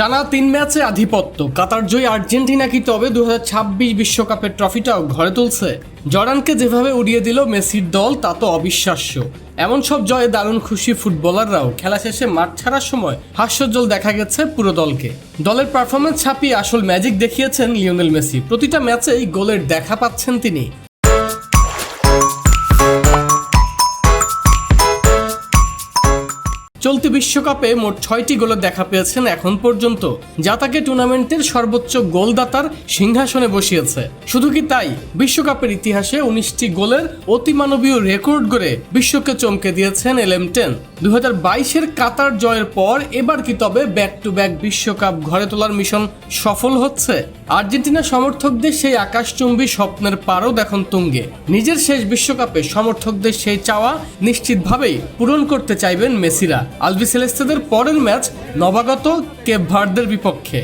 টানা ৩ ম্যাচে আধিপত্য, কাতার জয়ী আর্জেন্টিনা কি তবে 2026 বিশ্বকাপের ট্রফিটাও ঘরে তুলছে? জর্ডানকে যেভাবে উড়িয়ে দিল মেসির দল তা তো অবিশ্বাস্য। এমন সব জয়ে দারুণ খুশি ফুটবলাররাও খেলা শেষে মাঠ ছাড়ার সময় হাস্যোজ্জ্বল দেখা গেছে পুরো দলকে। দলের পারফরমেন্স ছাপিয়ে আসল ম্যাজিক দেখিয়েছেন লিওনেল মেসি। প্রতিটা ম্যাচেই গোলের দেখা পাচ্ছেন তিনি। চলতি বিশ্বকাপে মোট 6টি গোলের দেখা পেয়েছেন এখন পর্যন্ত, যা তাকে টুর্নামেন্টের সর্বোচ্চ গোলদাতার সিংহাসনে বসিয়েছে। শুধু কি তাই, বিশ্বকাপের ইতিহাসে 19টি গোলের অতিমানবীয় রেকর্ড গড়ে বিশ্বকে চমকে দিয়েছেন এলএম10। 2022-এর কাতার জয়ের পর এবার কি তবে ব্যাক টু ব্যাক বিশ্বকাপ ঘরে তোলার মিশন সফল হচ্ছে? আর্জেন্টিনা সমর্থকদের সেই আকাশচুম্বী স্বপ্নের পারদ এখন তুঙ্গে। নিজের শেষ বিশ্বকাপে সমর্থকদের সেই চাওয়া নিশ্চিতভাবেই পূরণ করতে চাইবেন মেসিরা। আলবিসেলেস্তেদের পরের ম্যাচ নবাগত কেপ ভার্দের বিপক্ষে।